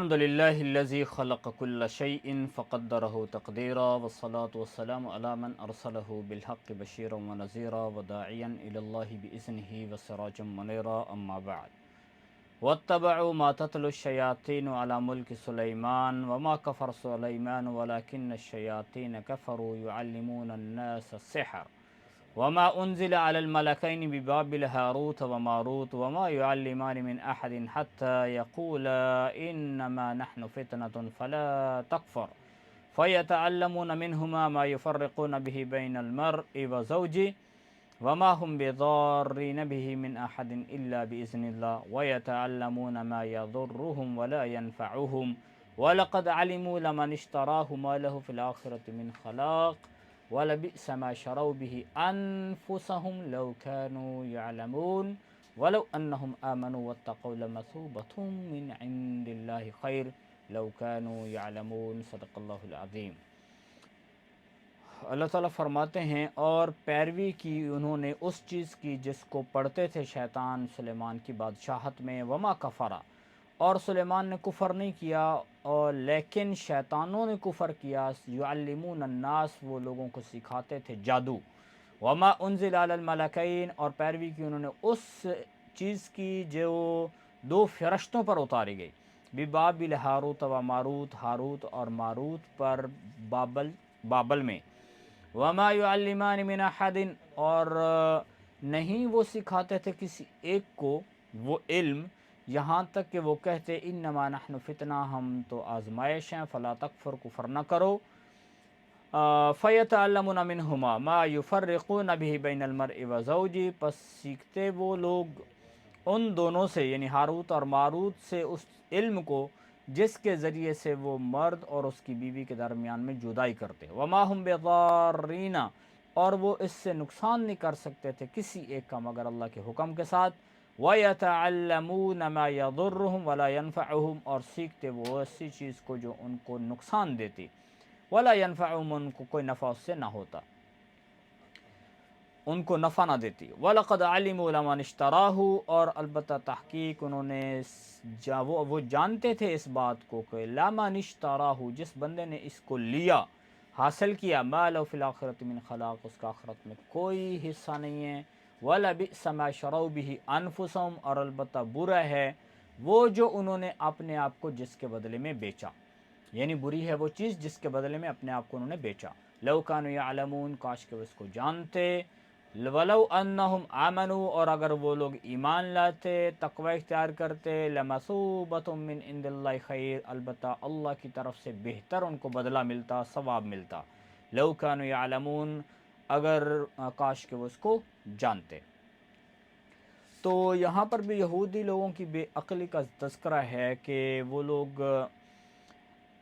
الحمد لله الذي خلق كل شيء فقدره تقديرا والصلاة والسلام على من أرسله بالحق بشيرا ونذيرا وداعيا إلى الله بإذنه وسراجا منيرا أما بعد واتبعوا ما تتلو الشياطين على ملك سليمان وما كفر سليمان ولكن الشياطين كفروا يعلمون الناس السحر وما أنزل على الملكين ببابل هاروت وماروت وما يعلمان من أحد حتى يقولا إنما نحن فتنة فلا تكفر فيتعلمون منهما ما يفرقون به بين المرء وزوجه وما هم بضارين به من أحد إلا بإذن الله ويتعلمون ما يضرهم ولا ينفعهم ولقد علموا لمن اشتراه ما له في الآخرة من خلاق وَلَبِئْسَ مَا شَرَوْا بِهِ أَنفُسَهُمْ لَوْ كَانُوا يَعْلَمُونَ وَلَوْ أَنَّهُمْ آمَنُوا وَاتَّقَوْا لَمَثُوبَةٌ مِّنْ عِندِ اللَّهِ خَيْرٌ لَوْ كَانُوا يَعْلَمُونَ صدق اللہ العظیم۔ اللہ تعالیٰ فرماتے ہیں اور پیروی کی انہوں نے اس چیز کی جس کو پڑھتے تھے شیطان سلیمان کی بادشاہت میں، وما کفرا، اور سلیمان نے کفر نہیں کیا، اور لیکن شیطانوں نے کفر کیا، یعلمون الناس، وہ لوگوں کو سکھاتے تھے جادو، وما انزل علی الملکین، اور پیروی کی انہوں نے اس چیز کی جو دو فرشتوں پر اتاری گئی، ببابل ہاروت و ماروت، ہاروت اور ماروت پر بابل میں، وما یعلمان من احد، اور نہیں وہ سکھاتے تھے کسی ایک کو وہ علم، یہاں تک کہ وہ کہتے انما نحن فتنہ، ہم تو آزمائش ہیں، فلا تکفر، کفر نہ کرو، فیتعلمون منہما ما یفرقون به بین المرء وزوجہ، پس سیکھتے وہ لوگ ان دونوں سے، یعنی ہاروت اور ماروت سے، اس علم کو جس کے ذریعے سے وہ مرد اور اس کی بیوی کے درمیان میں جدائی کرتے، وما ہم بضارین، اور وہ اس سے نقصان نہیں کر سکتے تھے کسی ایک کا مگر اللہ کے حکم کے ساتھ، وَيَتَعَلَّمُونَ مَا يَضُرُّهُمْ وَلَا يَنْفَعُهُمْ، اور سیکھتے وہ ایسی چیز کو جو ان کو نقصان دیتی، وَلَا يَنْفَعُهُمْ، ان کو کوئی نفع اس سے نہ ہوتا، ان کو نفع نہ دیتی، وَلَقَدْ عَلِمُوا لَمَنِ اشْتَرَاهُ، اور البتہ تحقیق انہوں نے وہ جانتے تھے اس بات کو کہ لَمَنِ اشْتَرَاهُ، جس بندے نے اس کو لیا، حاصل کیا، مَا لَهُ فِي الْآخِرَةِ مِنْ خَلَاقٍ، اس کا آخرت میں کوئی حصہ نہیں ہے، وَلَبِئْسَ مَا شَرَوْا بِهِ أَنفُسَهُمْ، اور البتہ برا ہے وہ جو انہوں نے اپنے آپ کو جس کے بدلے میں بیچا، یعنی بری ہے وہ چیز جس کے بدلے میں اپنے آپ کو انہوں نے بیچا، لَوْ كَانُوا يَعْلَمُونَ، کاش کہ وہ اس کو جانتے، وَلَوْ أَنَّهُمْ آمَنُوا، اور اگر وہ لوگ ایمان لاتے، تقوی اختیار کرتے، لَمَثُوبَةٌ مِّنْ عِندِ اللَّهِ خَيْرٌ، البتہ اللہ کی طرف سے بہتر ان کو بدلہ ملتا، ثواب ملتا، لَوْ كَانُوا يَعْلَمُونَ، اگر کاش کہ وہ اس کو جانتے۔ تو یہاں پر بھی یہودی لوگوں کی بے عقلی کا تذکرہ ہے کہ وہ لوگ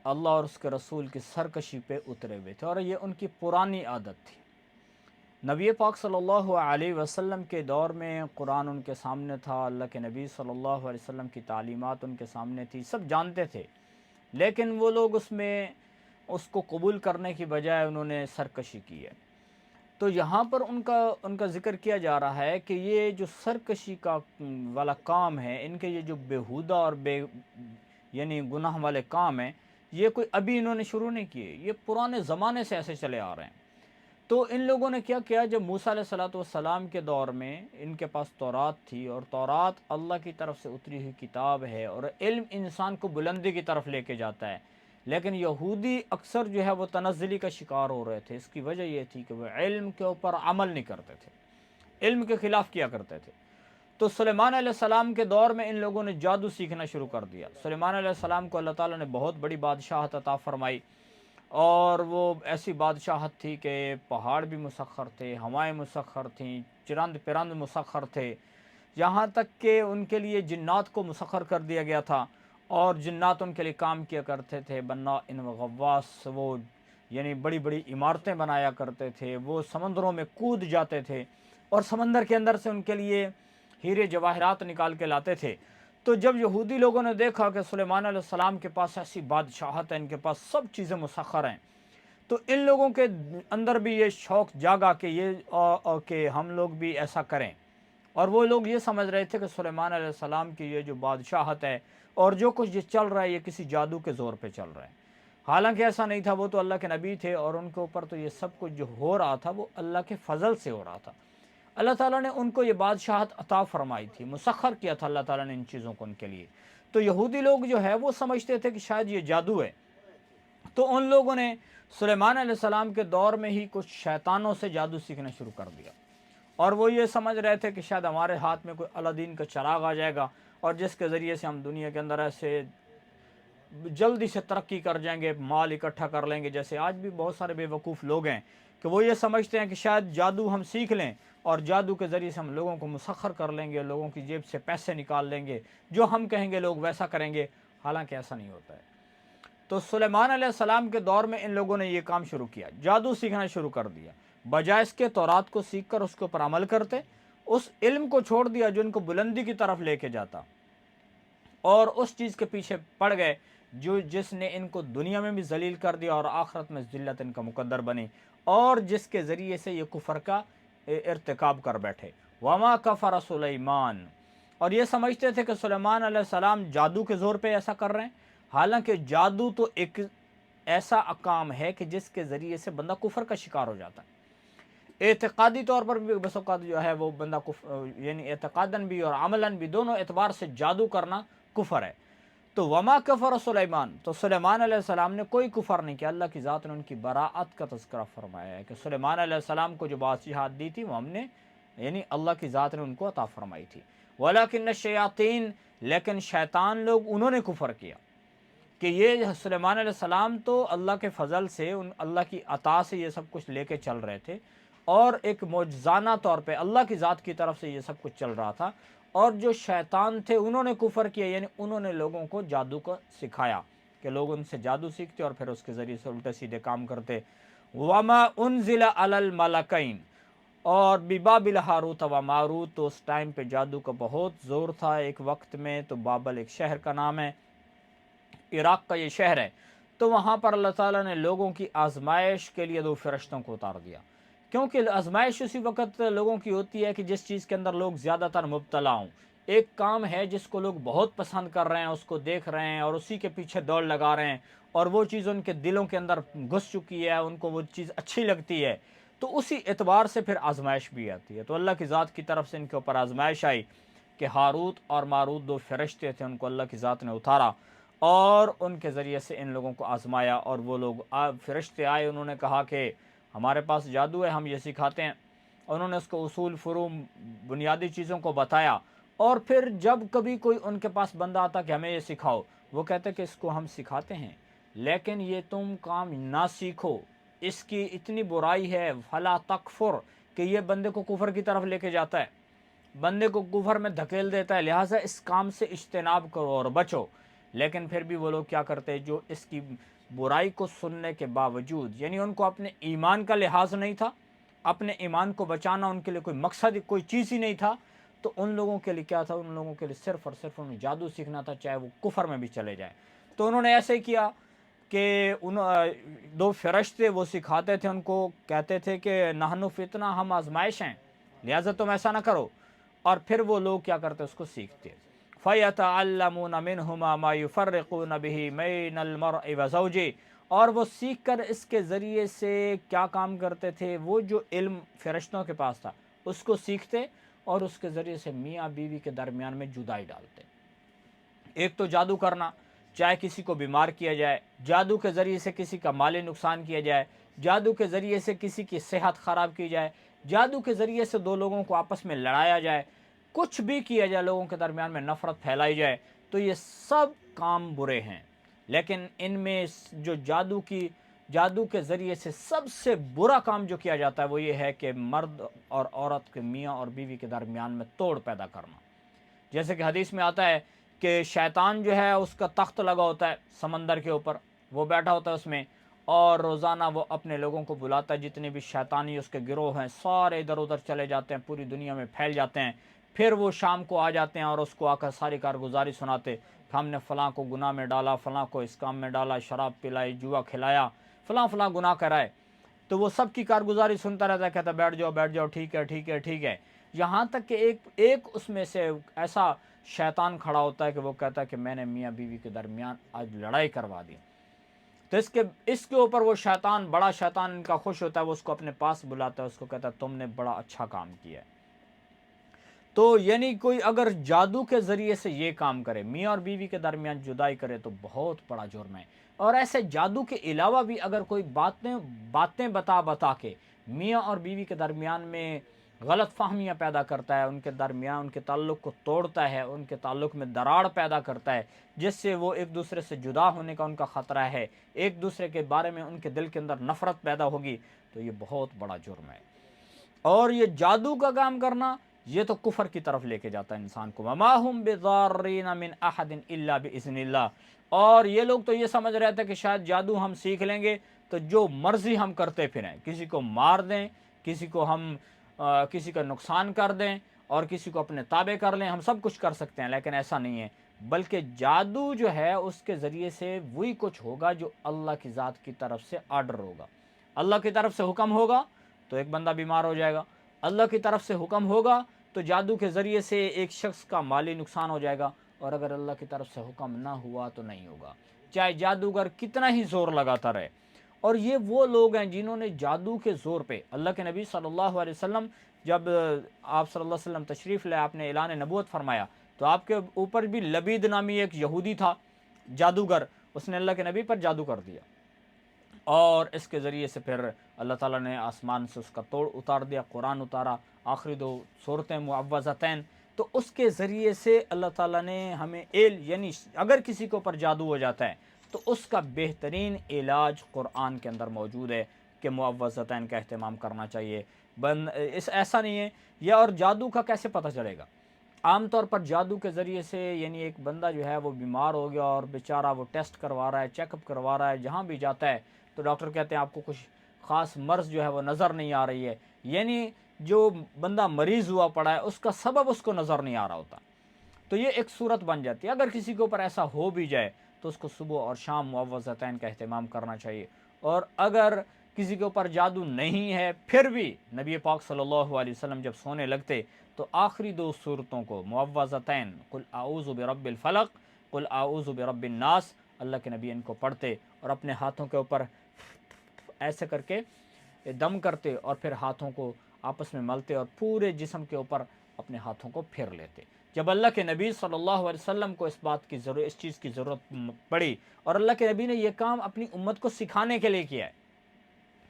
اللہ اور اس کے رسول کی سرکشی پہ اترے ہوئے تھے، اور یہ ان کی پرانی عادت تھی۔ نبی پاک صلی اللہ علیہ وسلم کے دور میں قرآن ان کے سامنے تھا، اللہ کے نبی صلی اللہ علیہ وسلم کی تعلیمات ان کے سامنے تھی، سب جانتے تھے، لیکن وہ لوگ اس کو قبول کرنے کی بجائے انہوں نے سرکشی کی ہے۔ تو یہاں پر ان کا ذکر کیا جا رہا ہے کہ یہ جو سرکشی کا والا کام ہے، ان کے یہ جو بیہودہ اور یعنی گناہ والے کام ہیں، یہ کوئی ابھی انہوں نے شروع نہیں کیے، یہ پرانے زمانے سے ایسے چلے آ رہے ہیں۔ تو ان لوگوں نے کیا کیا، جب موسیٰ علیہ السلام کے دور میں ان کے پاس تورات تھی، اور تورات اللہ کی طرف سے اتری ہوئی کتاب ہے، اور علم انسان کو بلندی کی طرف لے کے جاتا ہے، لیکن یہودی اکثر جو ہے وہ تنزلی کا شکار ہو رہے تھے۔ اس کی وجہ یہ تھی کہ وہ علم کے اوپر عمل نہیں کرتے تھے، علم کے خلاف کیا کرتے تھے۔ تو سلیمان علیہ السلام کے دور میں ان لوگوں نے جادو سیکھنا شروع کر دیا۔ سلیمان علیہ السلام کو اللہ تعالیٰ نے بہت بڑی بادشاہت عطا فرمائی، اور وہ ایسی بادشاہت تھی کہ پہاڑ بھی مسخر تھے، ہوائیں مسخر تھیں، چرند پرند مسخر تھے، یہاں تک کہ ان کے لیے جنات کو مسخر کر دیا گیا تھا، اور جنات ان کے لیے کام کیا کرتے تھے، بنا ان غواص، وہ یعنی بڑی بڑی عمارتیں بنایا کرتے تھے، وہ سمندروں میں کود جاتے تھے، اور سمندر کے اندر سے ان کے لیے ہیرے جواہرات نکال کے لاتے تھے۔ تو جب یہودی لوگوں نے دیکھا کہ سلیمان علیہ السلام کے پاس ایسی بادشاہت ہے، ان کے پاس سب چیزیں مسخر ہیں، تو ان لوگوں کے اندر بھی یہ شوق جاگا کہ ہم لوگ بھی ایسا کریں، اور وہ لوگ یہ سمجھ رہے تھے کہ سلیمان علیہ السلام کی یہ جو بادشاہت ہے اور جو کچھ یہ چل رہا ہے یہ کسی جادو کے زور پہ چل رہا ہے۔ حالانکہ ایسا نہیں تھا، وہ تو اللہ کے نبی تھے، اور ان کے اوپر تو یہ سب کچھ جو ہو رہا تھا وہ اللہ کے فضل سے ہو رہا تھا۔ اللہ تعالیٰ نے ان کو یہ بادشاہت عطا فرمائی تھی، مسخر کیا تھا اللہ تعالیٰ نے ان چیزوں کو ان کے لیے۔ تو یہودی لوگ جو ہے وہ سمجھتے تھے کہ شاید یہ جادو ہے، تو ان لوگوں نے سلیمان علیہ السلام کے دور میں ہی کچھ شیطانوں سے جادو سیکھنا شروع کر دیا، اور وہ یہ سمجھ رہے تھے کہ شاید ہمارے ہاتھ میں کوئی الادین کا چراغ آ جائے گا، اور جس کے ذریعے سے ہم دنیا کے اندر ایسے جلدی سے ترقی کر جائیں گے، مال اکٹھا کر لیں گے۔ جیسے آج بھی بہت سارے بے وقوف لوگ ہیں کہ وہ یہ سمجھتے ہیں کہ شاید جادو ہم سیکھ لیں اور جادو کے ذریعے سے ہم لوگوں کو مسخر کر لیں گے، لوگوں کی جیب سے پیسے نکال لیں گے، جو ہم کہیں گے لوگ ویسا کریں گے۔ حالانکہ ایسا نہیں ہوتا ہے۔ تو سلیمان علیہ السلام کے دور میں ان لوگوں نے یہ کام شروع کیا، جادو سیکھنا شروع کر دیا، بجائے اس کے تورات کو سیکھ کر اس کے اوپر عمل کرتے، اس علم کو چھوڑ دیا جو ان کو بلندی کی طرف لے کے جاتا، اور اس چیز کے پیچھے پڑ گئے جس نے ان کو دنیا میں بھی ذلیل کر دیا اور آخرت میں ذلت ان کا مقدر بنی، اور جس کے ذریعے سے یہ کفر کا ارتکاب کر بیٹھے۔ وما کفر سلیمان، اور یہ سمجھتے تھے کہ سلیمان علیہ السلام جادو کے زور پہ ایسا کر رہے ہیں، حالانکہ جادو تو ایک ایسا کام ہے کہ جس کے ذریعے سے بندہ کفر کا شکار ہو جاتا ہے۔ اعتقادی طور پر بھی بس اوقات جو ہے وہ بندہ یعنی اعتقاداً بھی اور عملاً بھی دونوں اعتبار سے جادو کرنا کفر ہے۔ تو وما کفر سلیمان، تو سلیمان علیہ السلام نے کوئی کفر نہیں کیا۔ اللہ کی ذات نے ان کی براعت کا تذکرہ فرمایا ہے کہ سلیمان علیہ السلام کو جو بادشاہت دی تھی وہ ہم نے، یعنی اللہ کی ذات نے ان کو عطا فرمائی تھی۔ ولیکن الشیاطین، لیکن شیطان لوگ انہوں نے کفر کیا، کہ یہ سلیمان علیہ السلام تو اللہ کے فضل سے، اللہ کی عطا سے یہ سب کچھ لے کے چل رہے تھے، اور ایک معجزانہ طور پہ اللہ کی ذات کی طرف سے یہ سب کچھ چل رہا تھا، اور جو شیطان تھے انہوں نے کفر کیا، یعنی انہوں نے لوگوں کو جادو کو سکھایا کہ لوگ ان سے جادو سیکھتے اور پھر اس کے ذریعے سے الٹے سیدھے کام کرتے۔ وما انزل علی الملکین، اور ببابل ہاروت و ماروت، تو اس ٹائم پہ جادو کا بہت زور تھا ایک وقت میں۔ تو بابل ایک شہر کا نام ہے، عراق کا یہ شہر ہے۔ تو وہاں پر اللہ تعالیٰ نے لوگوں کی آزمائش کے لیے 2 فرشتوں کو اتار دیا، کیونکہ آزمائش اسی وقت لوگوں کی ہوتی ہے کہ جس چیز کے اندر لوگ زیادہ تر مبتلا ہوں۔ ایک کام ہے جس کو لوگ بہت پسند کر رہے ہیں، اس کو دیکھ رہے ہیں اور اسی کے پیچھے دوڑ لگا رہے ہیں، اور وہ چیز ان کے دلوں کے اندر گھس چکی ہے، ان کو وہ چیز اچھی لگتی ہے، تو اسی اعتبار سے پھر آزمائش بھی آتی ہے۔ تو اللہ کی ذات کی طرف سے ان کے اوپر آزمائش آئی کہ ہاروت اور ماروت 2 فرشتے تھے، ان کو اللہ کی ذات نے اتارا اور ان کے ذریعے سے ان لوگوں کو آزمایا۔ اور وہ لوگ فرشتے آئے، انہوں نے کہا کہ ہمارے پاس جادو ہے، ہم یہ سکھاتے ہیں۔ انہوں نے اس کو اصول، فروع، بنیادی چیزوں کو بتایا، اور پھر جب کبھی کوئی ان کے پاس بندہ آتا کہ ہمیں یہ سکھاؤ، وہ کہتے کہ اس کو ہم سکھاتے ہیں لیکن یہ تم کام نہ سیکھو، اس کی اتنی برائی ہے، فلا تکفر، کہ یہ بندے کو کفر کی طرف لے کے جاتا ہے، بندے کو کفر میں دھکیل دیتا ہے، لہٰذا اس کام سے اجتناب کرو اور بچو۔ لیکن پھر بھی وہ لوگ کیا کرتے، جو اس کی برائی کو سننے کے باوجود، یعنی ان کو اپنے ایمان کا لحاظ نہیں تھا، اپنے ایمان کو بچانا ان کے لیے کوئی مقصد، کوئی چیز ہی نہیں تھا، تو ان لوگوں کے لیے کیا تھا، ان لوگوں کے لیے صرف اور صرف انہیں جادو سیکھنا تھا، چاہے وہ کفر میں بھی چلے جائیں۔ تو انہوں نے ایسے کیا کہ 2 فرشتے وہ سکھاتے تھے، ان کو کہتے تھے کہ نحن فتنہ، ہم آزمائش ہیں، لہٰذا تم ایسا نہ کرو، اور پھر وہ لوگ کیا کرتے اس کو سیکھتے۔ فَيَتَعَلَّمُونَ مِنْهُمَا مَا يُفَرِّقُونَ بِهِ بَيْنَ الْمَرْءِ وَزَوْجِهِ، اور وہ سیکھ کر اس کے ذریعے سے کیا کام کرتے تھے، وہ جو علم فرشتوں کے پاس تھا اس کو سیکھتے اور اس کے ذریعے سے میاں بیوی کے درمیان میں جدائی ڈالتے۔ ایک تو جادو کرنا، چاہے کسی کو بیمار کیا جائے، جادو کے ذریعے سے کسی کا مالی نقصان کیا جائے، جادو کے ذریعے سے کسی کی صحت خراب کی جائے، جادو کے ذریعے سے 2 لوگوں کو آپس میں لڑایا جائے، کچھ بھی کیا جائے، لوگوں کے درمیان میں نفرت پھیلائی جائے، تو یہ سب کام برے ہیں۔ لیکن ان میں جو جادو کے ذریعے سے سب سے برا کام جو کیا جاتا ہے وہ یہ ہے کہ مرد اور عورت کے، میاں اور بیوی کے درمیان میں توڑ پیدا کرنا۔ جیسے کہ حدیث میں آتا ہے کہ شیطان جو ہے اس کا تخت لگا ہوتا ہے سمندر کے اوپر، وہ بیٹھا ہوتا ہے اس میں، اور روزانہ وہ اپنے لوگوں کو بلاتا ہے، جتنے بھی شیطانی اس کے گروہ ہیں سارے ادھر ادھر چلے جاتے ہیں، پوری دنیا میں پھیل جاتے ہیں۔ پھر وہ شام کو آ جاتے ہیں اور اس کو آ کر ساری کارگزاری سناتے کہ ہم نے فلاں کو گناہ میں ڈالا، فلاں کو اس کام میں ڈالا، شراب پلائی، جوا کھلایا، فلاں فلاں گناہ کرائے۔ تو وہ سب کی کارگزاری سنتا رہتا ہے، کہتا بیٹھ جاؤ بیٹھ جاؤ، ٹھیک ہے ٹھیک ہے ٹھیک ہے، یہاں تک کہ ایک اس میں سے ایسا شیطان کھڑا ہوتا ہے کہ وہ کہتا ہے کہ میں نے میاں بیوی کے درمیان آج لڑائی کروا دی، تو اس کے اوپر وہ شیطان، بڑا شیطان ان کا خوش ہوتا ہے، وہ اس کو اپنے پاس بلاتا ہے، اس کو کہتا ہے تم نے بڑا اچھا کام کیا ہے۔ تو یعنی کوئی اگر جادو کے ذریعے سے یہ کام کرے، میاں اور بیوی کے درمیان جدائی کرے، تو بہت بڑا جرم ہے۔ اور ایسے جادو کے علاوہ بھی اگر کوئی باتیں بتا کے میاں اور بیوی کے درمیان میں غلط فہمیاں پیدا کرتا ہے، ان کے درمیان ان کے تعلق کو توڑتا ہے، ان کے تعلق میں دراڑ پیدا کرتا ہے، جس سے وہ ایک دوسرے سے جدا ہونے کا ان کا خطرہ ہے، ایک دوسرے کے بارے میں ان کے دل کے اندر نفرت پیدا ہوگی، تو یہ بہت بڑا جرم ہے۔ اور یہ جادو کا کام کرنا، یہ تو کفر کی طرف لے کے جاتا ہے انسان کو۔ وما هم بضارین من احد الا باذن اللہ۔ اور یہ لوگ تو یہ سمجھ رہے تھے کہ شاید جادو ہم سیکھ لیں گے تو جو مرضی ہم کرتے پھریں، کسی کو مار دیں، کسی کو ہم کسی کا نقصان کر دیں، اور کسی کو اپنے تابع کر لیں، ہم سب کچھ کر سکتے ہیں، لیکن ایسا نہیں ہے۔ بلکہ جادو جو ہے اس کے ذریعے سے وہی کچھ ہوگا جو اللہ کی ذات کی طرف سے آرڈر ہوگا۔ اللہ کی طرف سے حکم ہوگا تو ایک بندہ بیمار ہو جائے گا، اللہ کی طرف سے حکم ہوگا تو جادو کے ذریعے سے ایک شخص کا مالی نقصان ہو جائے گا، اور اگر اللہ کی طرف سے حکم نہ ہوا تو نہیں ہوگا، چاہے جادوگر کتنا ہی زور لگاتا رہے۔ اور یہ وہ لوگ ہیں جنہوں نے جادو کے زور پہ، اللہ کے نبی صلی اللہ علیہ وسلم جب آپ صلی اللہ علیہ وسلم تشریف لے، آپ نے اعلان نبوت فرمایا، تو آپ کے اوپر بھی لبید نامی ایک یہودی تھا جادوگر، اس نے اللہ کے نبی پر جادو کر دیا، اور اس کے ذریعے سے پھر اللہ تعالیٰ نے آسمان سے اس کا توڑ اتار دیا، قرآن اتارا، آخری 2 صورتیں معوذتین۔ تو اس کے ذریعے سے اللہ تعالیٰ نے ہمیں یعنی اگر کسی کے اوپر جادو ہو جاتا ہے تو اس کا بہترین علاج قرآن کے اندر موجود ہے کہ معوذتین کا اہتمام کرنا چاہیے۔ ایسا نہیں ہے، یہ اور جادو کا کیسے پتہ چلے گا؟ عام طور پر جادو کے ذریعے سے، یعنی ایک بندہ جو ہے وہ بیمار ہو گیا اور بیچارہ وہ ٹیسٹ کروا رہا ہے، چیک اپ کروا رہا ہے، جہاں بھی جاتا ہے تو ڈاکٹر کہتے ہیں آپ کو کچھ خاص مرض جو ہے وہ نظر نہیں آ رہی ہے، یعنی جو بندہ مریض ہوا پڑا ہے اس کا سبب اس کو نظر نہیں آ رہا ہوتا، تو یہ ایک صورت بن جاتی ہے۔ اگر کسی کے اوپر ایسا ہو بھی جائے تو اس کو صبح اور شام معوذتین کا اہتمام کرنا چاہیے۔ اور اگر کسی کے اوپر جادو نہیں ہے پھر بھی نبی پاک صلی اللہ علیہ وسلم جب سونے لگتے تو آخری 2 صورتوں کو معوذتین، قل اعوذ برب الفلق، قل اعوذ برب الناس، اللہ کے نبی ان کو پڑھتے اور اپنے ہاتھوں کے اوپر ایسے کر کے دم کرتے، اور پھر ہاتھوں کو آپس میں ملتے اور پورے جسم کے اوپر اپنے ہاتھوں کو پھیر لیتے۔ جب اللہ کے نبی صلی اللہ علیہ وسلم کو اس چیز کی ضرورت پڑی، اور اللہ کے نبی نے یہ کام اپنی امت کو سکھانے کے لیے کیا ہے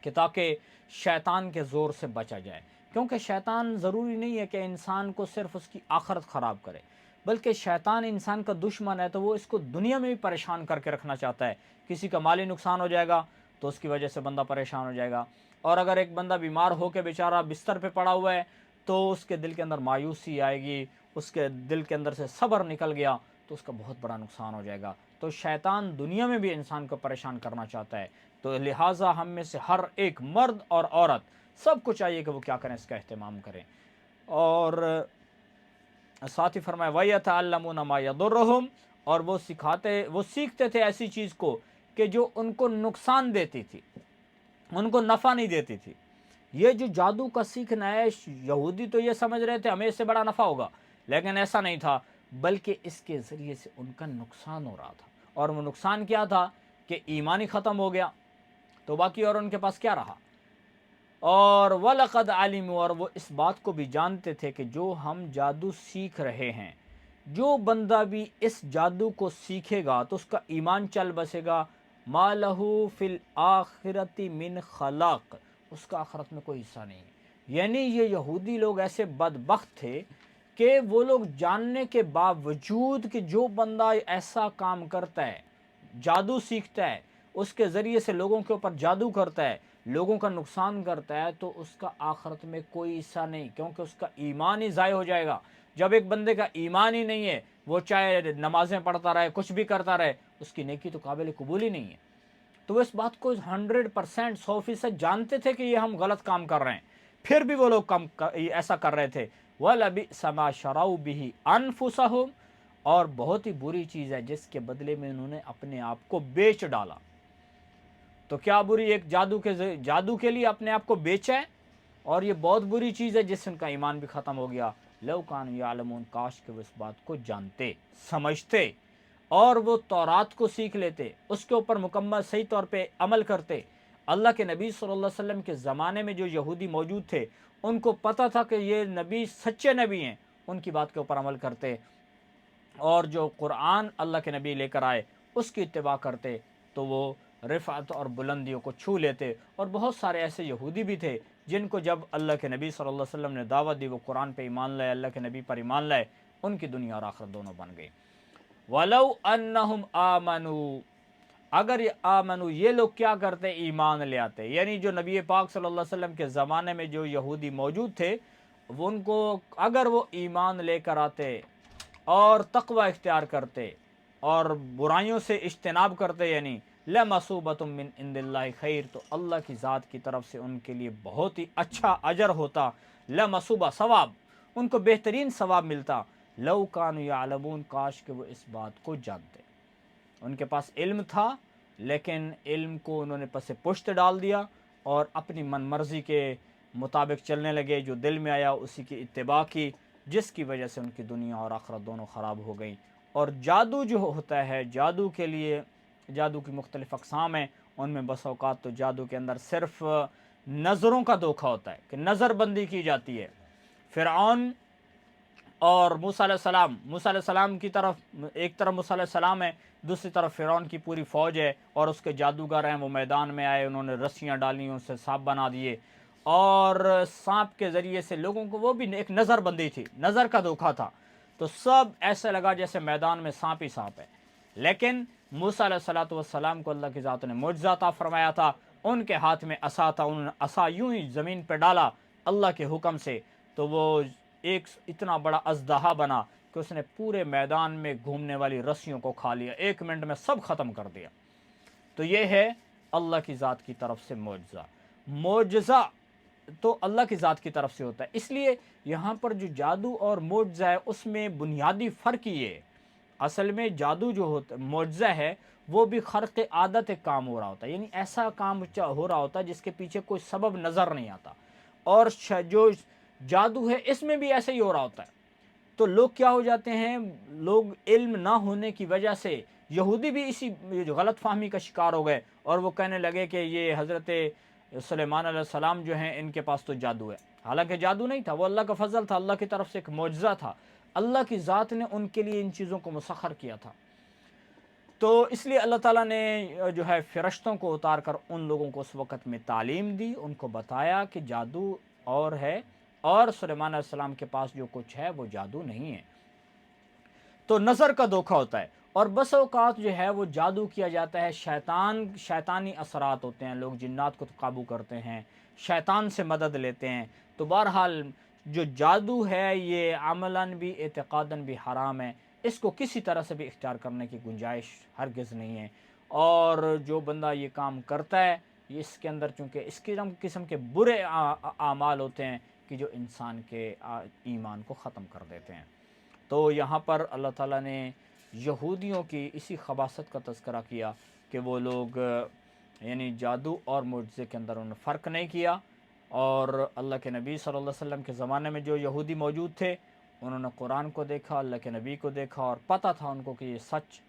کہ تاکہ شیطان کے زور سے بچا جائے، کیونکہ شیطان ضروری نہیں ہے کہ انسان کو صرف اس کی آخرت خراب کرے، بلکہ شیطان انسان کا دشمن ہے تو وہ اس کو دنیا میں بھی پریشان کر کے رکھنا چاہتا ہے۔ کسی کا مالی نقصان ہو جائے گا تو اس کی وجہ سے بندہ پریشان ہو جائے گا، اور اگر ایک بندہ بیمار ہو کے بیچارہ بستر پہ پڑا ہوا ہے تو اس کے دل کے اندر مایوسی آئے گی، اس کے دل کے اندر سے صبر نکل گیا تو اس کا بہت بڑا نقصان ہو جائے گا۔ تو شیطان دنیا میں بھی انسان کو پریشان کرنا چاہتا ہے، تو لہٰذا ہم میں سے ہر ایک مرد اور عورت سب کو چاہیے کہ وہ کیا کریں، اس کا اہتمام کریں۔ اور ساتھ ہی فرمایا وَيَتَعَلَّمُونَ مَا يَضُرُّهُمْ، اور وہ سیکھتے تھے ایسی چیز کو کہ جو ان کو نقصان دیتی تھی، ان کو نفع نہیں دیتی تھی۔ یہ جو جادو کا سیکھنا ہے، یہودی تو یہ سمجھ رہے تھے ہمیں اس سے بڑا نفع ہوگا، لیکن ایسا نہیں تھا، بلکہ اس کے ذریعے سے ان کا نقصان ہو رہا تھا، اور وہ نقصان کیا تھا کہ ایمان ہی ختم ہو گیا، تو باقی اور ان کے پاس کیا رہا۔ اور وَلَقَدْ عَلِمُوا، اور وہ اس بات کو بھی جانتے تھے کہ جو ہم جادو سیکھ رہے ہیں، جو بندہ بھی اس جادو کو سیکھے گا تو اس کا ایمان چل بسے گا، مَا لَهُ فِي الْآخِرَةِ مِنْ خَلَاقٍ، اس کا آخرت میں کوئی حصہ نہیں ہے۔ یعنی یہ یہودی لوگ ایسے بدبخت تھے کہ وہ لوگ جاننے کے باوجود کہ جو بندہ ایسا کام کرتا ہے، جادو سیکھتا ہے، اس کے ذریعے سے لوگوں کے اوپر جادو کرتا ہے، لوگوں کا نقصان کرتا ہے، تو اس کا آخرت میں کوئی حصہ نہیں، کیونکہ اس کا ایمان ہی ضائع ہو جائے گا۔ جب ایک بندے کا ایمان ہی نہیں ہے، وہ چاہے نمازیں پڑھتا رہے، کچھ بھی کرتا رہے، اس کی نیکی تو قابل قبول ہی نہیں ہے۔ تو وہ اس بات کو 100%، 100% جانتے تھے کہ یہ ہم غلط کام کر رہے ہیں، پھر بھی وہ لوگ ایسا کر رہے تھے۔ وَلَبِئْسَ مَا شَرَوْا بِهِ أَنفُسَهُمْ، اور بہت ہی بری چیز ہے جس کے بدلے میں انہوں نے اپنے آپ کو بیچ ڈالا۔ تو کیا بری، ایک جادو کے لیے اپنے آپ کو بیچا ہے، اور یہ بہت بری چیز ہے جس سے ان کا ایمان بھی ختم ہو گیا۔ لو کانوا یعلمون، کاش کہ وہ اس بات کو جانتے سمجھتے اور وہ تورات کو سیکھ لیتے، اس کے اوپر مکمل صحیح طور پہ عمل کرتے۔ اللہ کے نبی صلی اللہ علیہ وسلم کے زمانے میں جو یہودی موجود تھے ان کو پتہ تھا کہ یہ نبی سچے نبی ہیں، ان کی بات کے اوپر عمل کرتے اور جو قرآن اللہ کے نبی لے کر آئے اس کی اتباع کرتے تو وہ رفعت اور بلندیوں کو چھو لیتے۔ اور بہت سارے ایسے یہودی بھی تھے جن کو جب اللہ کے نبی صلی اللہ علیہ وسلم نے دعوت دی وہ قرآن پہ ایمان لائے، اللہ کے نبی پر ایمان لائے، ان کی دنیا اور آخرت دونوں بن گئی۔ وَلَوْ أَنَّهُمْ آمَنُوا، اگر یہ لوگ کیا کرتے، ایمان لے آتے، یعنی جو نبی پاک صلی اللہ علیہ وسلم کے زمانے میں جو یہودی موجود تھے ان کو اگر وہ ایمان لے کر آتے اور تقوی اختیار کرتے اور برائیوں سے اجتناب کرتے، یعنی لَمَصُوبَةٌ مِّنْ عِنْدِ اللَّهِ خیر، تو اللہ کی ذات کی طرف سے ان کے لیے بہت ہی اچھا اجر ہوتا، لَمَصُوبَہ ثواب، ان کو بہترین ثواب ملتا۔ لَوْ كَانُوا يَعْلَمُونَ، کاش کہ وہ اس بات کو جانتے۔ ان کے پاس علم تھا لیکن علم کو انہوں نے پس پشت ڈال دیا اور اپنی من مرضی کے مطابق چلنے لگے، جو دل میں آیا اسی کی اتباع کی، جس کی وجہ سے ان کی دنیا اور آخرت دونوں خراب ہو گئیں۔ اور جادو جو ہوتا ہے، جادو کے لیے جادو کی مختلف اقسام ہیں، ان میں بس اوقات تو جادو کے اندر صرف نظروں کا دھوکہ ہوتا ہے کہ نظر بندی کی جاتی ہے۔ فرعون اور موسیٰ علیہ السلام کی طرف ایک طرف موسیٰ علیہ السلام ہے، دوسری طرف فرعون کی پوری فوج ہے اور اس کے جادوگر ہیں، وہ میدان میں آئے، انہوں نے رسیاں ڈالی، ان سے سانپ بنا دیے اور سانپ کے ذریعے سے لوگوں کو، وہ بھی ایک نظر بندی تھی، نظر کا دھوکہ تھا، تو سب ایسے لگا جیسے میدان میں سانپ ہی سانپ ہے۔ لیکن موسیٰ علیہ السلام کو اللہ کی ذات نے معجزہ عطا فرمایا تھا، ان کے ہاتھ میں عصا تھا، انہوں نے عصا یوں ہی زمین پہ ڈالا اللہ کے حکم سے تو وہ ایک اتنا بڑا اژدہا بنا کہ اس نے پورے میدان میں گھومنے والی رسیوں کو کھا لیا، 1 منٹ میں سب ختم کر دیا۔ تو یہ ہے اللہ کی ذات کی طرف سے معجزہ۔ معجزہ تو اللہ کی ذات کی طرف سے ہوتا ہے، اس لیے یہاں پر جو جادو اور معجزہ ہے اس میں بنیادی فرق یہ ہے، اصل میں جادو جو ہوتا معجزہ ہے وہ بھی خرق عادت ایک کام ہو رہا ہوتا ہے، یعنی ایسا کام ہو رہا ہوتا ہے جس کے پیچھے کوئی سبب نظر نہیں آتا، اور جو جادو ہے اس میں بھی ایسے ہی ہو رہا ہوتا ہے۔ تو لوگ کیا ہو جاتے ہیں، لوگ علم نہ ہونے کی وجہ سے، یہودی بھی اسی غلط فہمی کا شکار ہو گئے اور وہ کہنے لگے کہ یہ حضرت سلیمان علیہ السلام جو ہیں ان کے پاس تو جادو ہے، حالانکہ جادو نہیں تھا، وہ اللہ کا فضل تھا، اللہ کی طرف سے ایک معجزہ تھا، اللہ کی ذات نے ان کے لیے ان چیزوں کو مسخر کیا تھا۔ تو اس لیے اللہ تعالیٰ نے جو ہے فرشتوں کو اتار کر ان لوگوں کو اس وقت میں تعلیم دی، ان کو بتایا کہ جادو اور ہے اور سلیمان علیہ السلام کے پاس جو کچھ ہے وہ جادو نہیں ہے۔ تو نظر کا دھوکہ ہوتا ہے، اور بس اوقات جو ہے وہ جادو کیا جاتا ہے، شیطانی اثرات ہوتے ہیں، لوگ جنات کو قابو کرتے ہیں، شیطان سے مدد لیتے ہیں۔ تو بہرحال جو جادو ہے یہ عملاً بھی اعتقاداً بھی حرام ہے، اس کو کسی طرح سے بھی اختیار کرنے کی گنجائش ہرگز نہیں ہے، اور جو بندہ یہ کام کرتا ہے اس کے اندر چونکہ اس قسم کے برے اعمال ہوتے ہیں کہ جو انسان کے ایمان کو ختم کر دیتے ہیں۔ تو یہاں پر اللہ تعالیٰ نے یہودیوں کی اسی خباثت کا تذکرہ کیا کہ وہ لوگ یعنی جادو اور معجزے کے اندر انہوں نے فرق نہیں کیا، اور اللہ کے نبی صلی اللہ علیہ وسلم کے زمانے میں جو یہودی موجود تھے انہوں نے قرآن کو دیکھا، اللہ کے نبی کو دیکھا، اور پتہ تھا ان کو کہ یہ سچ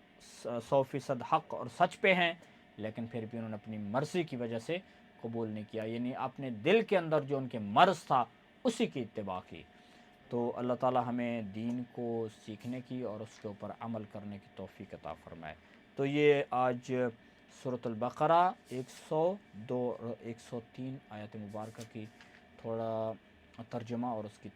100% حق اور سچ پہ ہیں، لیکن پھر بھی انہوں نے اپنی مرضی کی وجہ سے قبول نہیں کیا، یعنی اپنے دل کے اندر جو ان کے مرض تھا اسی کی اتباع کی۔ تو اللہ تعالیٰ ہمیں دین کو سیکھنے کی اور اس کے اوپر عمل کرنے کی توفیق عطا فرمائے۔ تو یہ آج سورۃ البقرہ 102 اور 103 آیت مبارکہ کی تھوڑا ترجمہ اور اس کی